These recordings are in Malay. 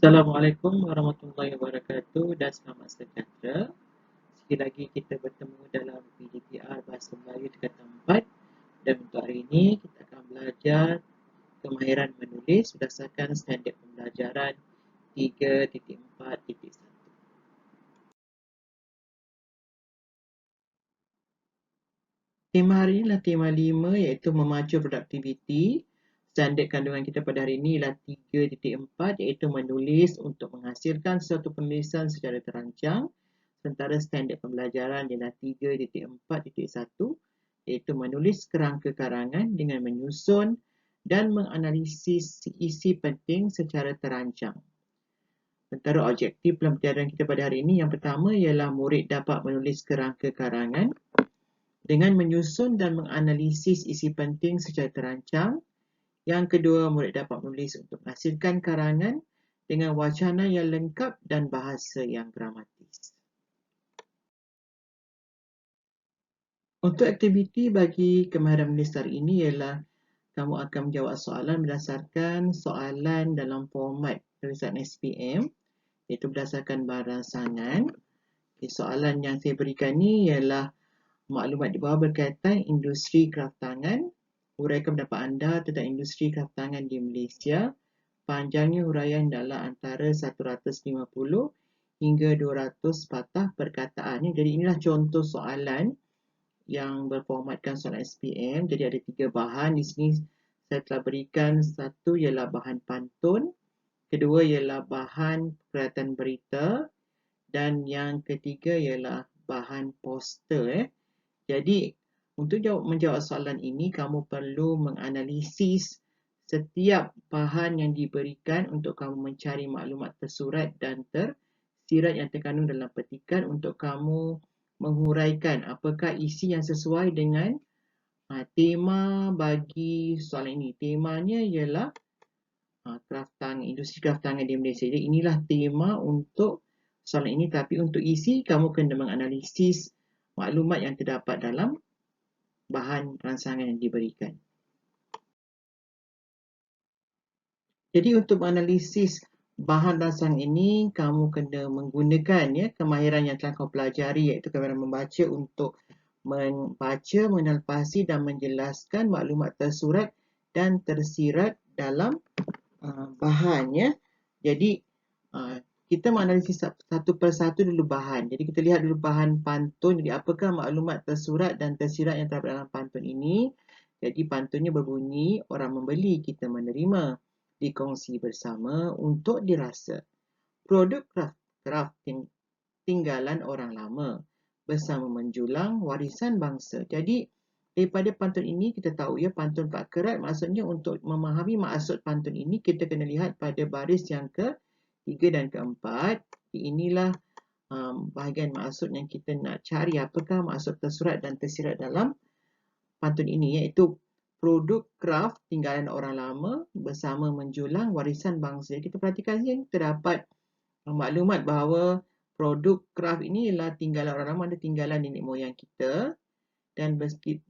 Assalamualaikum warahmatullahi wabarakatuh dan selamat sejahtera. Sekali lagi kita bertemu dalam PDPR Bahasa Melayu tingkatan 4 dan untuk hari ini kita akan belajar kemahiran menulis berdasarkan standard pembelajaran 3.4.1. Tema hari ini adalah tema 5 iaitu memacu produktiviti. Standard kandungan kita pada hari ini ialah 3.4 iaitu menulis untuk menghasilkan suatu penulisan secara terancang. Sementara standard pembelajaran ialah 3.4.1 iaitu menulis kerangka karangan dengan menyusun dan menganalisis isi penting secara terancang. Antara objektif pembelajaran kita pada hari ini yang pertama ialah murid dapat menulis kerangka karangan dengan menyusun dan menganalisis isi penting secara terancang. Yang kedua, murid dapat menulis untuk menghasilkan karangan dengan wacana yang lengkap dan bahasa yang dramatis. Untuk aktiviti bagi kemahiran menulis hari ini ialah kamu akan menjawab soalan berdasarkan soalan dalam format tulisan SPM iaitu berdasarkan bahan rangsangan. Soalan yang saya berikan ni ialah maklumat di bawah berkaitan industri kraftangan. Huraikan pendapat anda tentang industri kraftangan di Malaysia. Panjangnya huraian adalah antara 150 hingga 200 patah perkataan. Jadi inilah contoh soalan yang berformatkan soalan SPM. Jadi ada 3 bahan. Di sini saya telah berikan satu ialah bahan pantun, kedua ialah bahan perkhidmatan berita dan yang ketiga ialah bahan poster. Jadi untuk menjawab soalan ini kamu perlu menganalisis setiap bahan yang diberikan untuk kamu mencari maklumat tersurat dan tersirat yang terkandung dalam petikan untuk kamu menghuraikan apakah isi yang sesuai dengan tema bagi soalan ini. Temanya ialah industri kraftangan di Malaysia. Jadi inilah tema untuk soalan ini, tapi untuk isi kamu kena menganalisis maklumat yang terdapat dalam bahan rangsangan yang diberikan. Jadi untuk menganalisis bahan rangsangan ini, kamu kena menggunakan kemahiran yang telah kau pelajari iaitu kemahiran membaca untuk membaca, menelpasi dan menjelaskan maklumat tersurat dan tersirat dalam bahan. Jadi kita menganalisis satu persatu dulu bahan. Jadi kita lihat dulu bahan pantun. Jadi apakah maklumat tersurat dan tersirat yang terdapat dalam pantun ini? Jadi pantunnya berbunyi, orang membeli, kita menerima, dikongsi bersama untuk dirasa. Produk kraft tinggalan orang lama, bersama menjulang warisan bangsa. Jadi daripada pantun ini kita tahu pantun Pak Kerat maksudnya untuk memahami maksud pantun ini kita kena lihat pada baris yang ke-3 dan ke-4. Inilah bahagian maksud yang kita nak cari apakah maksud tersurat dan tersirat dalam pantun ini iaitu produk kraft tinggalan orang lama bersama menjulang warisan bangsa. Kita perhatikan sini terdapat maklumat bahawa produk kraft ini ialah tinggalan orang lama, ada tinggalan nenek moyang kita dan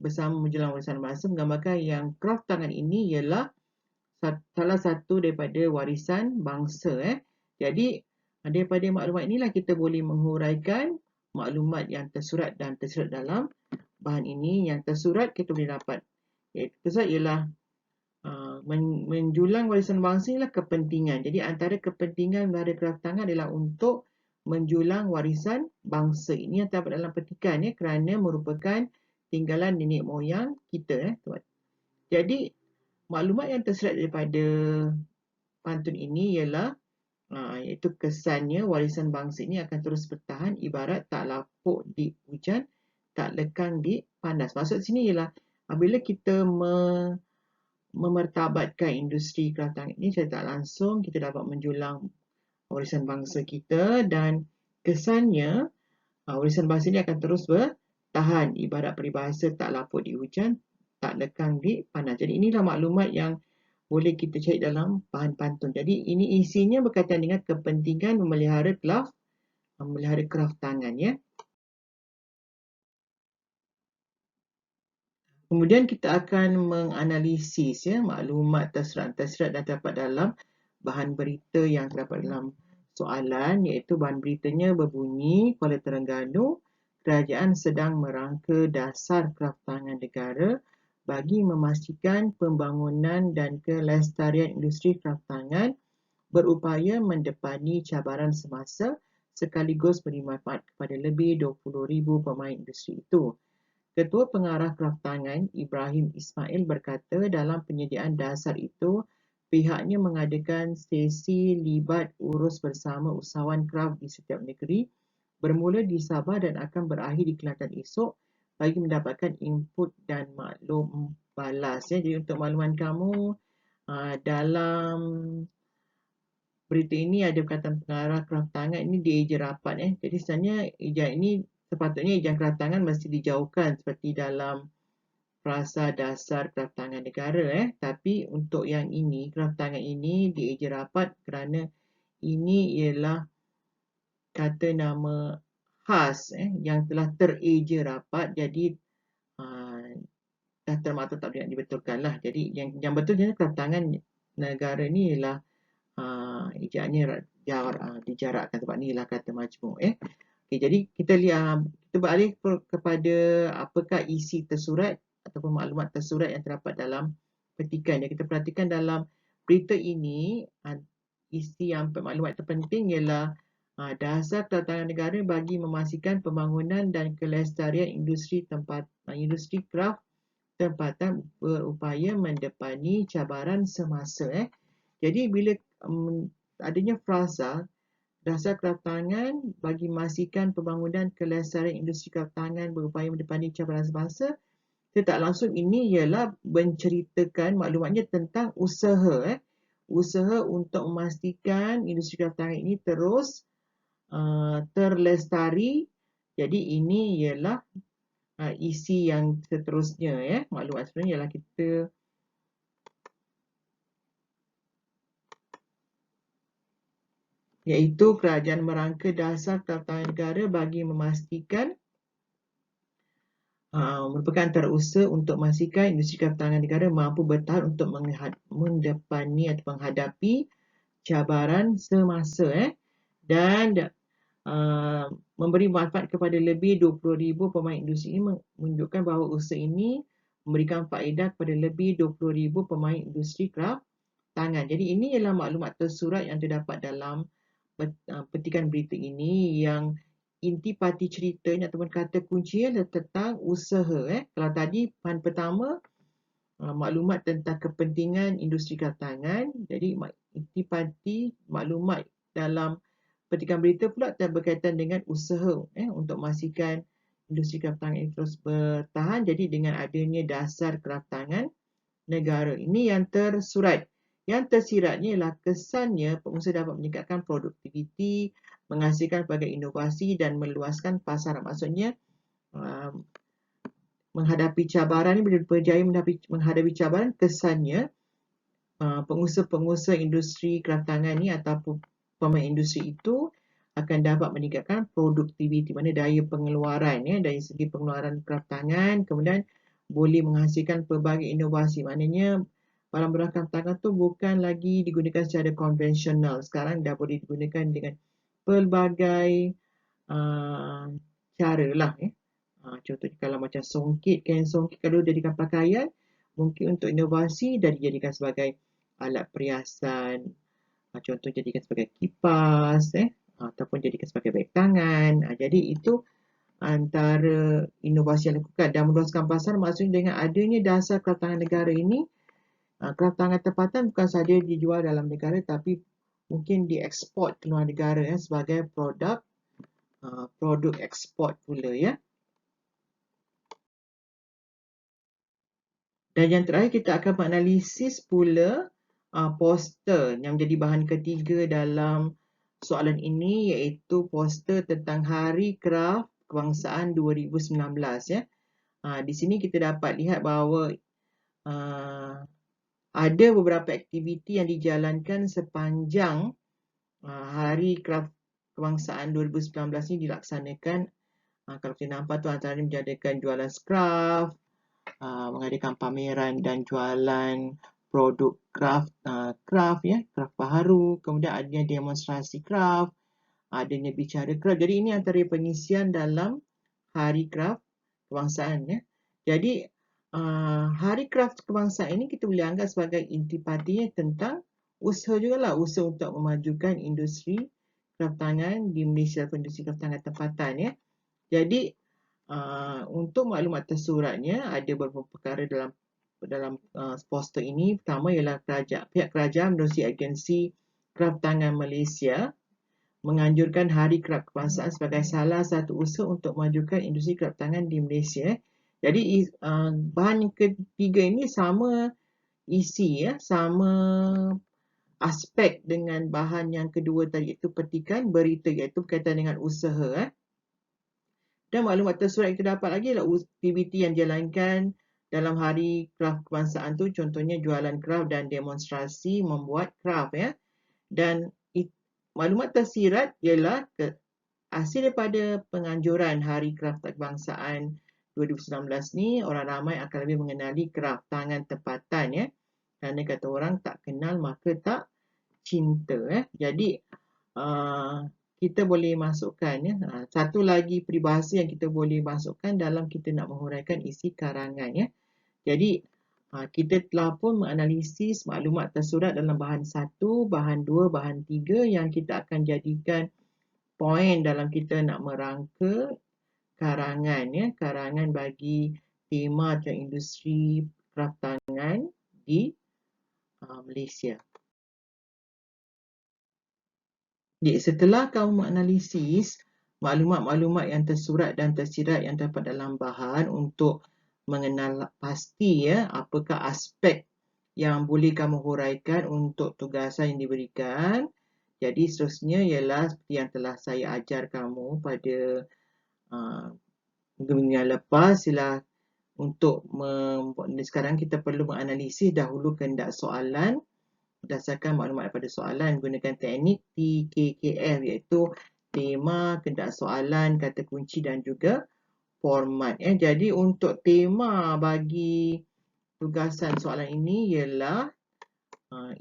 bersama menjulang warisan bangsa menggambarkan yang kraft tangan ini ialah salah satu daripada warisan bangsa. Jadi daripada maklumat inilah kita boleh menghuraikan maklumat yang tersurat dan tersirat dalam bahan ini. Yang tersurat kita boleh dapat tersurat ialah menjulang warisan bangsa ialah kepentingan. Jadi antara kepentingan melihara kraftangan adalah untuk menjulang warisan bangsa. Ini yang terdapat dalam petikan kerana merupakan tinggalan nenek moyang kita. Jadi maklumat yang tersirat daripada pantun ini ialah iaitu kesannya warisan bangsa ini akan terus bertahan ibarat tak lapuk di hujan, tak lekang di panas. Maksud sini ialah apabila kita memertabatkan industri kraftangan ini secara tak langsung kita dapat menjulang warisan bangsa kita dan kesannya warisan bangsa ini akan terus bertahan ibarat peribahasa tak lapuk di hujan, tak lekang di panas. Jadi inilah maklumat yang boleh kita cari dalam bahan pantun. Jadi ini isinya berkaitan dengan kepentingan memelihara kraftangan. Kemudian kita akan menganalisis maklumat tersirat dan terdapat dalam bahan berita yang terdapat dalam soalan, iaitu bahan beritanya berbunyi, Kuala Terengganu, kerajaan sedang merangka dasar kraftangan negara bagi memastikan pembangunan dan kelestarian industri kraftangan, berupaya mendepani cabaran semasa sekaligus beri manfaat kepada lebih 20,000 pemain industri itu. Ketua Pengarah Kraftangan Ibrahim Ismail berkata dalam penyediaan dasar itu, pihaknya mengadakan sesi libat urus bersama usahawan kraf di setiap negeri bermula di Sabah dan akan berakhir di Kelantan esok bagi mendapatkan input dan maklum balas. Jadi untuk makluman kamu, dalam berita ini ada perkataan pengarah kraftangan ini dieja rapat. Jadi sebenarnya eja ini sepatutnya ejaan kraftangan mesti dijauhkan seperti dalam frasa dasar kraftangan negara. Tapi untuk yang ini, kraftangan ini dieja rapat kerana ini ialah kata nama khas yang telah tereja rapat, jadi dah termaktub tak boleh dibetulkan lah. Jadi yang betulnya kraftangan negara ni ialah ejaannya dijarakkan sebab ni ialah kata majmuk. Okay, jadi kita lihat, kita beralih kepada apakah isi tersurat ataupun maklumat tersurat yang terdapat dalam petikan. Kita perhatikan dalam berita ini, isi yang maklumat terpenting ialah dasar kraftangan negara bagi memastikan pembangunan dan kelestarian industri kraf tempatan berupaya mendepani cabaran semasa. Jadi bila adanya frasa dasar kraftangan bagi memastikan pembangunan kelestarian industri kraftangan berupaya mendepani cabaran semasa, kita tak langsung ini ialah menceritakan maklumatnya tentang usaha usaha untuk memastikan industri kraftangan ini terus terlestari. Jadi ini ialah isi yang seterusnya. Maklumat sebenarnya ialah kita iaitu kerajaan merangka dasar kraftangan negara bagi memastikan merupakan antara usaha untuk memastikan industri kraftangan negara mampu bertahan untuk mendepani atau menghadapi cabaran semasa dan memberi manfaat kepada lebih 20,000 pemain industri ini, menunjukkan bahawa usaha ini memberikan faedah kepada lebih 20,000 pemain industri kraftangan. Jadi ini ialah maklumat tersurat yang terdapat dalam petikan berita ini, yang intipati ceritanya ataupun kata kuncinya adalah tentang usaha. Kalau tadi bahan pertama maklumat tentang kepentingan industri kraftangan, jadi intipati maklumat dalam petikan berita pula berkaitan dengan usaha untuk memastikan industri kraftangan ini terus bertahan. Jadi dengan adanya dasar kraftangan negara ini yang tersurat. Yang tersiratnya ialah kesannya pengusaha dapat meningkatkan produktiviti, menghasilkan pelbagai inovasi dan meluaskan pasaran. Maksudnya menghadapi cabaran ini, bila berjaya menghadapi cabaran, kesannya pengusaha-pengusaha industri kraftangan ini ataupun pemain industri itu akan dapat meningkatkan produktiviti, mana daya pengeluaran dari segi pengeluaran kraftangan, kemudian boleh menghasilkan pelbagai inovasi. Maknanya barang-barang kraftangan tu bukan lagi digunakan secara konvensional. Sekarang dah boleh digunakan dengan pelbagai cara lah. Contohnya kalau macam songkit, kain songkit kalau dijadikan pakaian, mungkin untuk inovasi dah dijadikan sebagai alat perhiasan. Contoh jadikan sebagai kipas ataupun jadikan sebagai beg tangan. Jadi itu antara inovasi yang dilakukan dan meluaskan pasar. Maksudnya dengan adanya dasar kraftangan negara ini, kraftangan tempatan bukan sahaja dijual dalam negara tapi mungkin dieksport ke luar negara sebagai produk eksport pula. Dan yang terakhir kita akan menganalisis pula poster yang menjadi bahan ketiga dalam soalan ini, iaitu poster tentang Hari Kraf Kebangsaan 2019. Di sini kita dapat lihat bahawa ada beberapa aktiviti yang dijalankan sepanjang Hari Kraf Kebangsaan 2019 ini dilaksanakan. Kalau kita nampak tu antara menjadikan jualan skraf, mengadakan pameran dan jualan produk craft ya, craft baharu, kemudian adanya demonstrasi craft, adanya bicara craft. Jadi ini antara pengisian dalam Hari Craft Kebangsaan ya. Jadi Hari Craft Kebangsaan ini kita boleh anggap sebagai intipatinya tentang usaha jugalah, usaha untuk memajukan industri craft tangan di Malaysia, industri craft tangan tempatan ya. Jadi untuk maklumat tersuratnya ada beberapa perkara dalam poster ini. Pertama ialah pihak kerajaan menerusi agensi Craft Tangan Malaysia menganjurkan Hari Craft Kebangsaan sebagai salah satu usaha untuk memajukan industri craft tangan di Malaysia. Jadi bahan yang ketiga ini sama isi ya, sama aspek dengan bahan yang kedua tadi, itu petikan berita iaitu berkaitan dengan usaha. Dan maklumat tersurat yang kita dapat lagi adalah aktiviti yang dijalankan dalam Hari Craft Kebangsaan tu, contohnya jualan craft dan demonstrasi membuat craft ya. Dan maklumat tersirat ialah hasil daripada penganjuran Hari Craft Kebangsaan 2019 ni, orang ramai akan lebih mengenali craft tangan tempatan ya. Kerana kata orang, tak kenal maka tak cinta ya. Jadi kita boleh masukkan ya, satu lagi peribahasa yang kita boleh masukkan dalam kita nak menguraikan isi karangan ya. Jadi kita telah pun menganalisis maklumat tersurat dalam bahan 1, bahan 2, bahan 3 yang kita akan jadikan poin dalam kita nak merangka karangan ya, karangan bagi tema dan industri craft tangan di Malaysia. Jadi setelah kamu menganalisis maklumat-maklumat yang tersurat dan tersirat yang terdapat dalam bahan untuk mengenal pasti ya apakah aspek yang boleh kamu huraikan untuk tugasan yang diberikan. Jadi seterusnya ialah seperti yang telah saya ajar kamu pada minggu yang lepas, ialah untuk sekarang kita perlu menganalisis dahulu kehendak soalan berdasarkan maklumat daripada soalan gunakan teknik TKKL, iaitu tema, kehendak soalan, kata kunci dan juga format. Jadi untuk tema bagi tugasan soalan ini ialah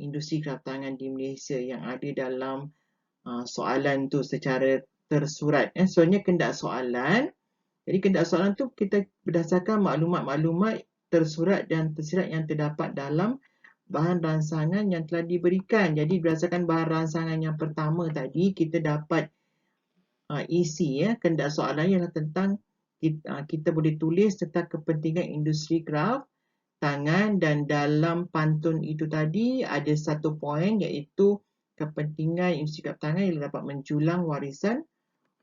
industri craft tangan di Malaysia yang ada dalam soalan tu secara tersurat. Soalnya kehendak soalan. Jadi kehendak soalan tu kita berdasarkan maklumat-maklumat tersurat dan tersirat yang terdapat dalam bahan rancangan yang telah diberikan. Jadi berdasarkan bahan rancangan yang pertama tadi, kita dapat isi ya, kehendak soalan ialah tentang kita boleh tulis tentang kepentingan industri craft tangan, dan dalam pantun itu tadi ada satu poin iaitu kepentingan industri craft tangan yang dapat menjulang warisan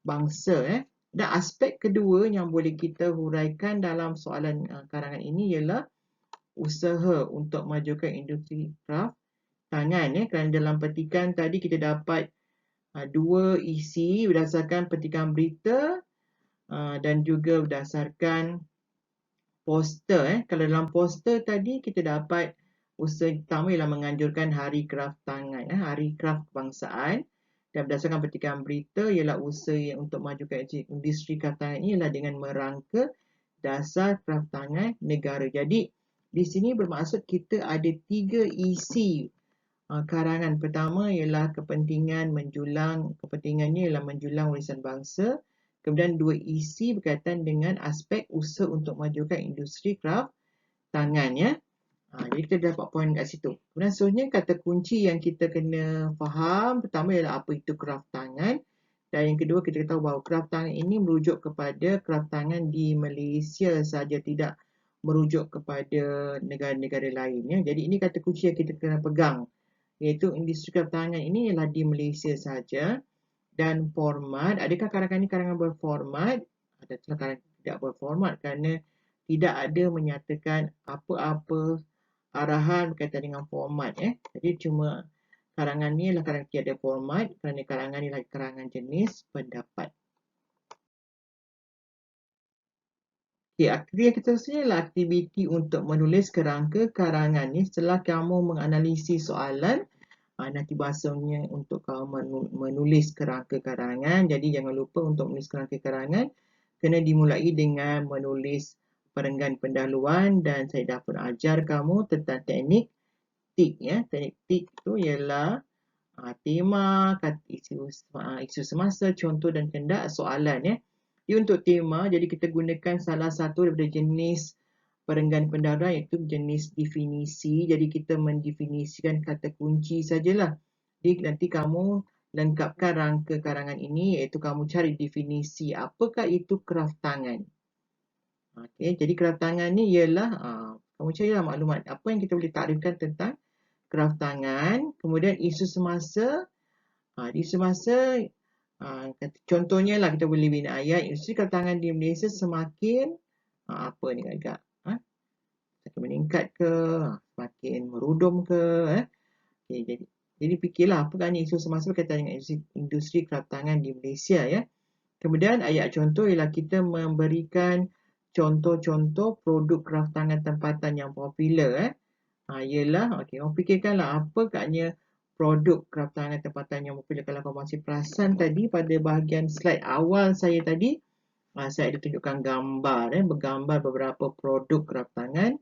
bangsa. Dan aspek kedua yang boleh kita huraikan dalam soalan karangan ini ialah usaha untuk majukan industri craft tangan kerana dalam petikan tadi kita dapat dua isi berdasarkan petikan berita dan juga berdasarkan poster. Kalau dalam poster tadi kita dapat usaha pertama ialah menganjurkan Hari Craft Tangan, Hari Craft Kebangsaan, dan berdasarkan petikan berita ialah usaha untuk majukan industri craft tangan ini ialah dengan merangka dasar craft tangan negara. Jadi di sini bermaksud kita ada 3 isi karangan. Pertama ialah kepentingannya ialah menjulang warisan bangsa. Kemudian 2 isi berkaitan dengan aspek usaha untuk majukan industri craft tangan ya. Jadi kita dapat poin kat situ. Kemudian seterusnya kata kunci yang kita kena faham, pertama ialah apa itu craft tangan. Dan yang kedua kita tahu bahawa craft tangan ini merujuk kepada craft tangan di Malaysia saja, tidak merujuk kepada negara-negara lain ya. Jadi ini kata kunci yang kita kena pegang, iaitu industri craft tangan ini ialah di Malaysia saja. Dan format, adakah karangan ini karangan berformat? Adakah karangan tidak berformat kerana tidak ada menyatakan apa-apa arahan berkaitan dengan format Jadi cuma karangan ni adalah karangan tiada format kerana karangan ni adalah karangan jenis pendapat. Aktiviti yang seterusnya adalah aktiviti untuk menulis kerangka karangan ni. Setelah kamu menganalisis soalan, nanti bahasanya untuk kamu menulis kerangka karangan. Jadi jangan lupa untuk menulis kerangka karangan kena dimulai dengan menulis perenggan pendahuluan, dan saya dah pun ajar kamu tentang teknik TIK ya. Teknik TIK tu ialah tema, isu semasa, contoh dan kehendak, soalan ya. Jadi untuk tema, jadi kita gunakan salah satu daripada jenis perenggan pendahuluan iaitu jenis definisi. Jadi kita mendefinisikan kata kunci sajalah. Jadi nanti kamu lengkapkan rangka karangan ini iaitu kamu cari definisi apakah itu kraft tangan. Okey, jadi kraft tangan ni ialah kamu carilah maklumat apa yang kita boleh takrifkan tentang kraft tangan. Kemudian isu semasa. Isu semasa contohnya lah kita boleh bina ayat industri kraft tangan di Malaysia semakin apa ni agak semakin meningkat ke, semakin merudum ke okay, jadi fikirlah apa kan isu semasa berkaitan dengan industri kraft tangan di Malaysia ya. Kemudian ayat contoh ialah kita memberikan contoh-contoh produk kraft tangan tempatan yang popular ialah okey, orang fikirkanlah apa katnya produk kraft tangan tempatan yang popular. Kalau kau masih perasan tadi pada bahagian slide awal saya tadi, saya ada tunjukkan gambar bergambar beberapa produk kraft tangan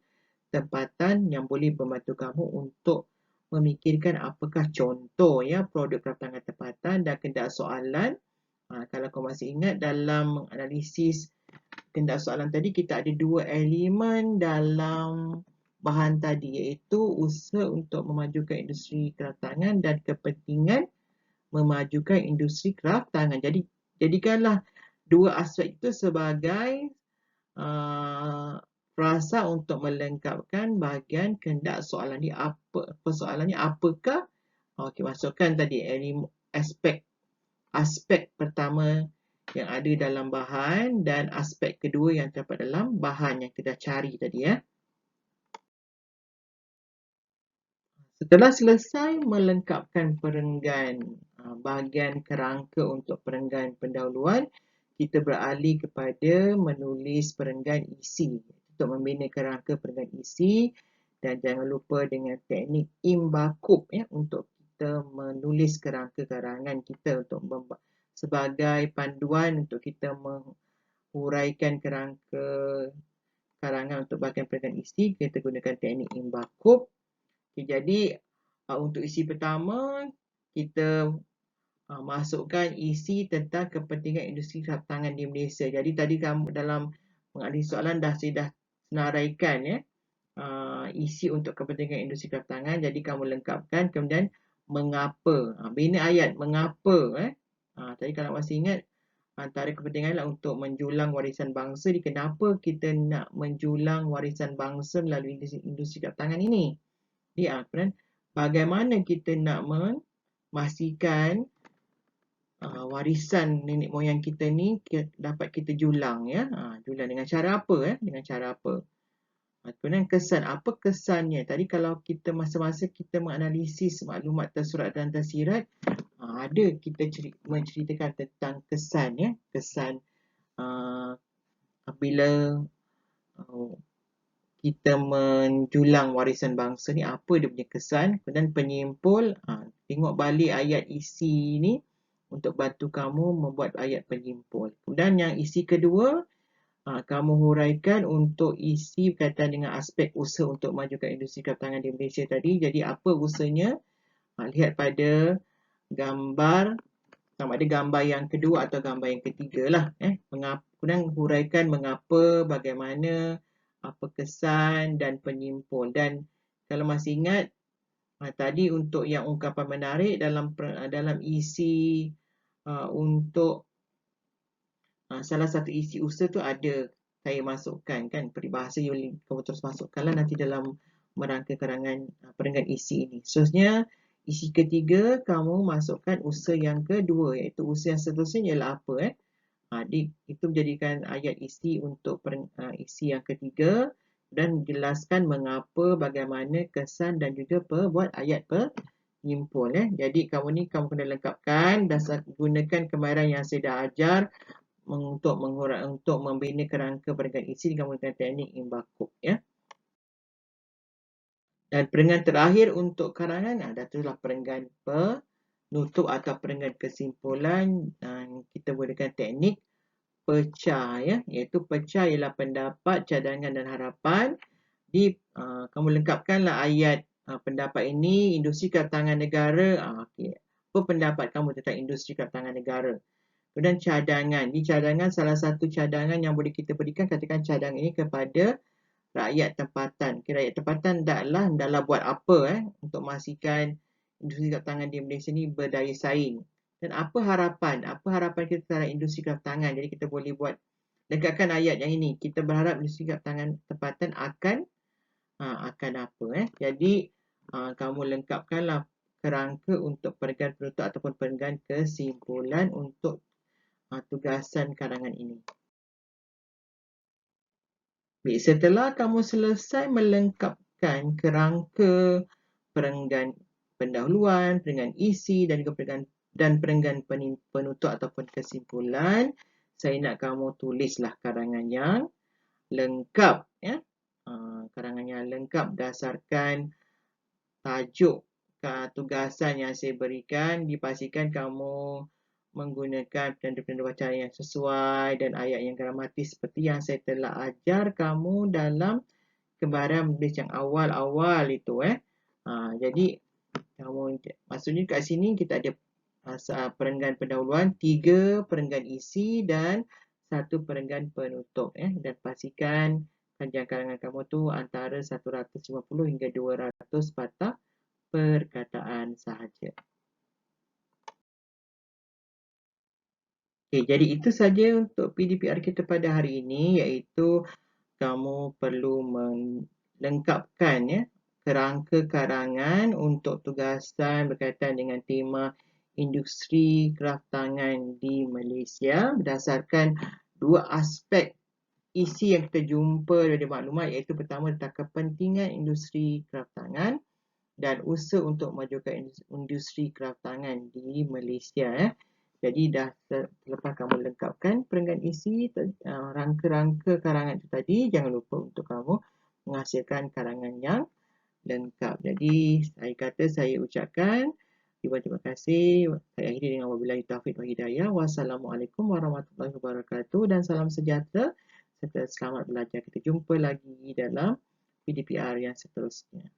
tempatan yang boleh membantu kamu untuk memikirkan apakah contoh ya produk kraft tangan tempatan dan kehendak soalan. Kalau kau masih ingat dalam analisis kehendak soalan tadi, kita ada dua elemen dalam bahan tadi iaitu usaha untuk memajukan industri kraft tangan dan kepentingan memajukan industri kraft tangan. Jadi jadikanlah dua aspek itu sebagai frasa untuk melengkapkan bahagian kehendak soalan ni. Persoalannya apakah? Okey, masukkan tadi aspek pertama yang ada dalam bahan dan aspek kedua yang terdapat dalam bahan yang kita cari tadi ya. Setelah selesai melengkapkan perenggan bahagian kerangka untuk perenggan pendahuluan, kita beralih kepada menulis perenggan isi untuk membina kerangka perenggan isi. Dan jangan lupa dengan teknik imbakub ya untuk kita menulis kerangka karangan kita untuk sebagai panduan untuk kita menghuraikan kerangka karangan untuk bahagian perenggan isi. Kita gunakan teknik imbakub. Okay, jadi untuk isi pertama kita masukkan isi tentang kepentingan industri kraft tangan di Malaysia. Jadi tadi kamu dalam menganalisis soalan saya dah senaraikan ya isi untuk kepentingan industri kraft tangan. Jadi kamu lengkapkan kemudian mengapa, bina ayat mengapa tadi kalau masih ingat antara kepentingan adalah untuk menjulang warisan bangsa. Jadi kenapa kita nak menjulang warisan bangsa melalui industri kraft tangan ini? Kemudian bagaimana kita nak memastikan warisan nenek moyang kita ni dapat kita julang ya. Julang dengan cara apa Dengan cara apa? Kemudian kesan, apa kesannya? Tadi kalau kita masa-masa kita menganalisis maklumat tersurat dan tersirat, ada kita menceritakan tentang kesan ya. Kesan apabila kita menjulang warisan bangsa ni, apa dia punya kesan. Kemudian penyimpul, tengok balik ayat isi ni untuk bantu kamu membuat ayat penyimpul. Kemudian yang isi kedua, kamu huraikan untuk isi berkaitan dengan aspek usaha untuk memajukan industri kraft tangan di Malaysia tadi. Jadi apa usahanya? Lihat pada gambar, sama ada gambar yang kedua atau gambar yang ketiga lah. Kemudian huraikan mengapa, bagaimana, apa kesan dan penyimpul. Dan kalau masih ingat tadi untuk yang ungkapan menarik dalam isi untuk salah satu isi usaha tu ada saya masukkan kan peribahasa yang kamu terus masukkanlah nanti dalam merangka karangan perenggan isi ini. Seterusnya isi ketiga kamu masukkan usaha yang kedua iaitu usaha yang seterusnya ialah apa itu menjadikan ayat isi untuk isi yang ketiga dan jelaskan mengapa, bagaimana, kesan dan juga buat ayat penyimpul Jadi kamu kena lengkapkan dan gunakan kemahiran yang saya dah ajar untuk membina kerangka perenggan isi dengan menggunakan teknik imbakub Dan perenggan terakhir untuk karangan itulah perenggan penutup atau perenggan kesimpulan. Kita gunakan teknik pecah iaitu pecah ialah pendapat, cadangan dan harapan. Kamu lengkapkanlah ayat pendapat ini industri kraftangan negara. Okey. Apa pendapat kamu tentang industri kraftangan negara? Kemudian cadangan. Di cadangan, salah satu cadangan yang boleh kita berikan, katakan cadangan ini kepada rakyat tempatan. Rakyat tempatan hendaklah buat apa untuk memastikan industri kraftangan di Malaysia ni berdaya saing. Dan apa harapan? Apa harapan kita terhadap industri kraftangan? Jadi kita boleh buat dekatkan ayat yang ini. Kita berharap industri kraftangan tempatan akan apa Jadi kamu lengkapkanlah kerangka untuk perenggan penutup ataupun perenggan kesimpulan untuk tugasan karangan ini. Baik, setelah kamu selesai melengkapkan kerangka perenggan pendahuluan, perenggan isi dan juga perenggan penutup ataupun kesimpulan, saya nak kamu tulislah karangan yang lengkap karangan yang lengkap berdasarkan tajuk tugasan yang saya berikan. Dipastikan kamu menggunakan penanda-penanda bacaan yang sesuai dan ayat yang gramatis seperti yang saya telah ajar kamu dalam kembaran menulis yang awal-awal itu jadi kamu maksudnya kat sini kita ada perenggan pendahuluan, 3 perenggan isi dan 1 perenggan penutup dan pastikan panjang karangan kamu tu antara 150 hingga 200 patah perkataan sahaja. Okey, jadi itu saja untuk PDPR kita pada hari ini, iaitu kamu perlu melengkapkan kerangka karangan untuk tugasan berkaitan dengan tema industri kraftangan di Malaysia berdasarkan 2 aspek isi yang kita jumpa dari maklumat, iaitu pertama tentang kepentingan industri kraftangan dan usaha untuk memajukan industri kraftangan di Malaysia. Jadi selepas kamu lengkapkan perenggan isi rangka-rangka karangan itu tadi, jangan lupa untuk kamu menghasilkan karangan yang lengkap. Jadi saya ucapkan terima kasih. Saya akhiri dengan wabillahi taufiq wal hidayah. Wassalamualaikum warahmatullahi wabarakatuh dan salam sejahtera serta selamat belajar. Kita jumpa lagi dalam PDPR yang seterusnya.